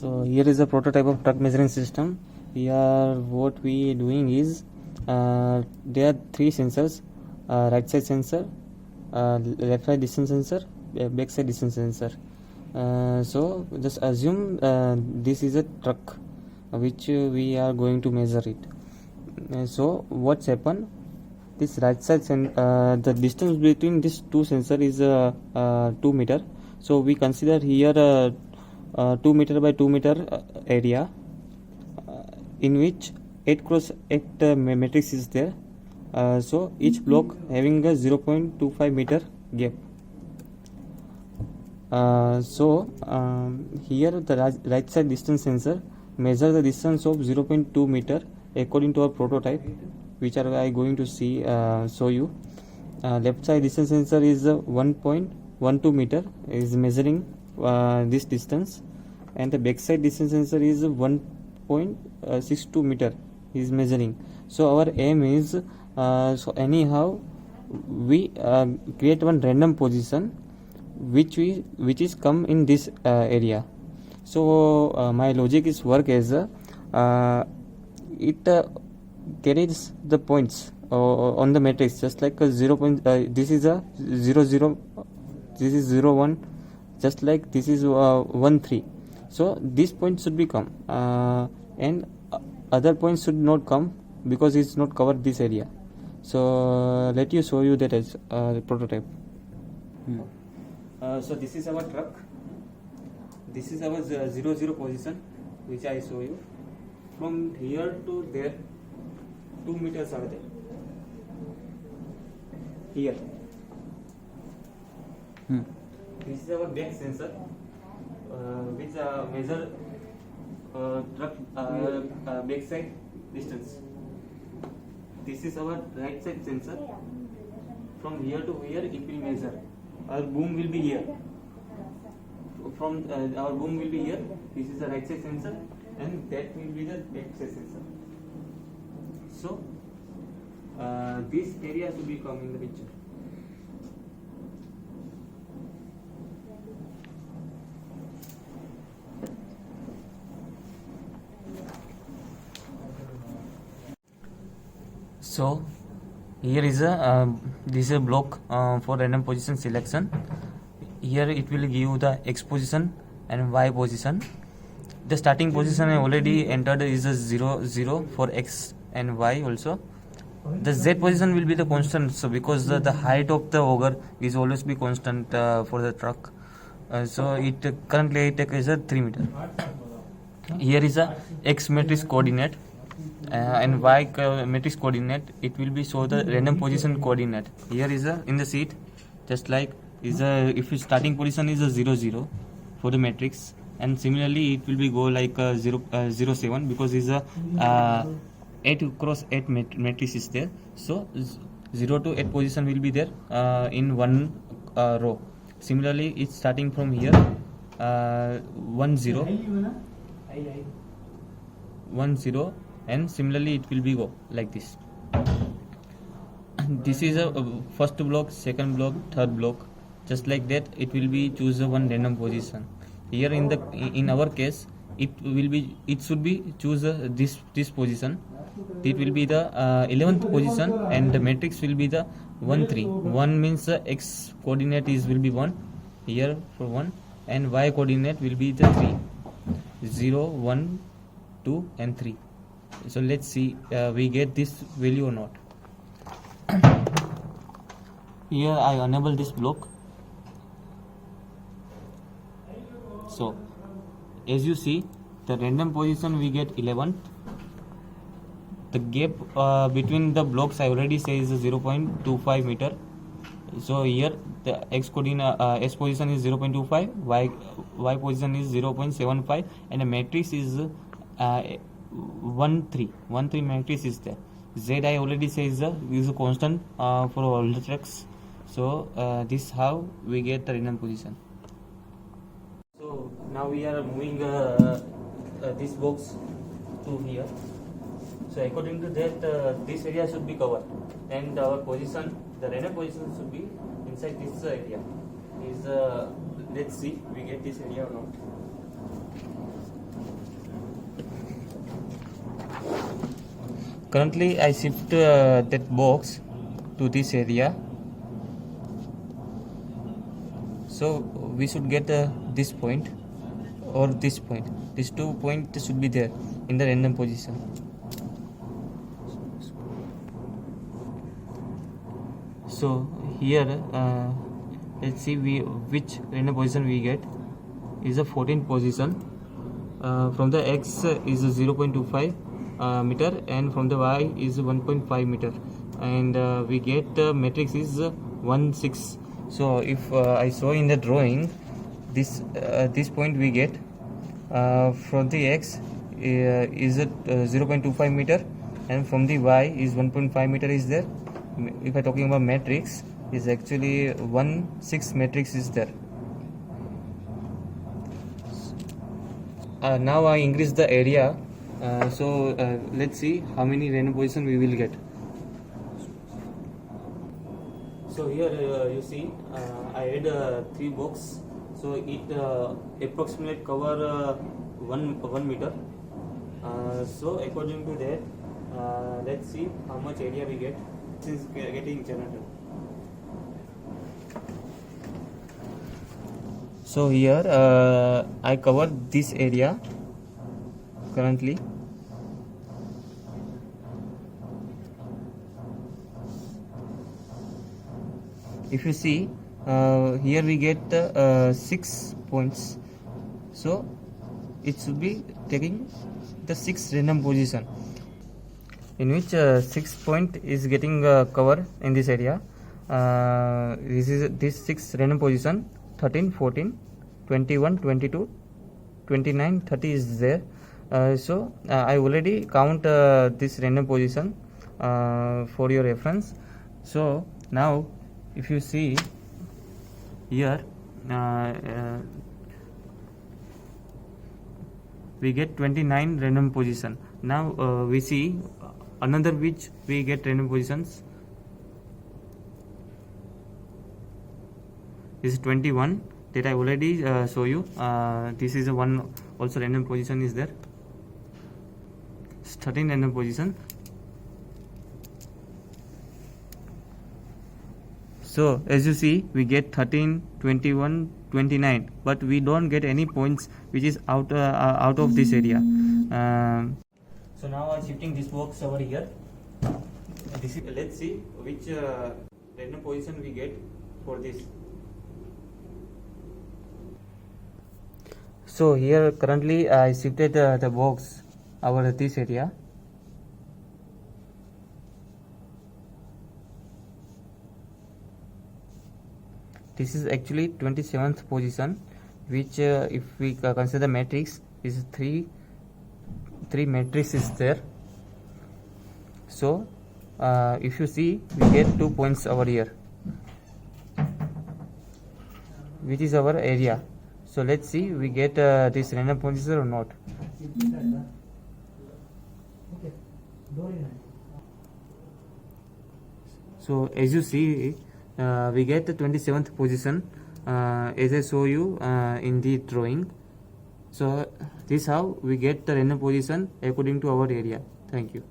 So here is a prototype of truck measuring system. Here what we doing is there are three sensors: right side sensor, left side distance sensor, back side distance sensor. So just assume this is a truck which we are going to measure it. So what's happened? This right side the distance between these two sensor is 2 meter. So we consider here 2 meter by 2 meter area in which 8 cross 8 matrix is there. So each block having a 0.25 meter gap. Here the right side distance sensor measure the distance of 0.2 meter according to our prototype, which are I going to show you. Left side distance sensor is 1.12 meter is measuring this distance, and the back side distance sensor is 1.62 meter is measuring. So our aim is so anyhow we create one random position which is come in this area. So my logic is work as it carries the points on the matrix, just like a 0 point. This is a 0 0, this is 0 1, just like this is 1 3. So this point should be come and other points should not come because it's not covered this area. So let you show you that as prototype. So this is our truck. This is our 0 0 position which I show you. From here to there 2 meters are there. Here. This is our back sensor which measure truck back side distance. This is our right side sensor. From here to here it will measure. Our boom will be here. From our boom will be here. This is the right side sensor, and that will be the back side sensor. So this area should be come in the picture. So here is a this is a block for random position selection. Here it will give the X position and Y position. The starting position I already entered is a 0 0 for X and Y also. The Z position will be the constant, so because the height of the auger is always be constant for the truck. So it currently I take is a 3 meter. Here is a X matrix coordinate and Y matrix coordinate. It will be show the random position coordinate. Here is a in the sheet, just like is a if its starting position is a 0 0 for the matrix, and similarly it will be go like 0 7 because is a 8 cross 8 matrix is there. So 0 to 8 position will be there in one row. Similarly it's starting from here 1 0 1 0, and similarly it will be go like this. This is a first block, second block, third block, just like that it will be choose one random position. Here in our case it should be choose this position. It will be the 11th position, and the matrix will be the 1 3. 1 means the X coordinate will be 1 here for 1, and Y coordinate will be the 3 0 1 2 and 3. So let's see we get this value or not. Here I enable this block. So as you see, the random position we get 11. The gap between the blocks I already say is 0.25 meter. So here the X coordinate S position is 0.25, Y position is 0.75, and the matrix is 1 3 matrix is there. Z I already say is a constant for all the trucks. So this is how we get the random position. So now we are moving this box to here. So according to that this area should be covered, and our position, the random position should be inside this area. Let's see we get this area or not. Currently I shift that box to this area, so we should get this point or this point. These 2 points should be there in the random position. So here let's see which random position we get. Is a 14th position. From the x is 0.25 meter, and from the y is 1.5 meter, and we get matrix is 1 6. So if I show in the drawing, this point we get from the x is 0.25 meter, and from the y is 1.5 meter is there. If I talking about matrix, is actually 1 6 matrix is there. Now I increase the area, so let's see how many random position we will get. So here you see I add 3 box, so it approximate cover 1 meter. So according to that, let's see how much area we get since getting generated. So here I covered this area currently. If you see here we get 6 points, so it should be taking the 6 random position, in which 6 point is getting cover in this area. This 6 random position, 13, 14, 21, 22, 29, 30 is there. So I already count this random position for your reference. So now if you see here, we get 29 random position. Now we see another which we get random positions. This is 21 that I already show you. This is one also random position is there. 13 random position. So as you see, we get 13, 21, 29, but we don't get any points which is out of this area. So now I'm shifting this box over here. Let's see which random position we get for this. So here currently I shifted the box over this area. This is actually 27th position, which if we consider the matrix is 3 matrix is there. So if you see, we get 2 points over here, which is our area. So let's see we get this random position or not. So as you see, we get the 27th position as I show you in the drawing. So this how we get the random position according to our area. Thank you.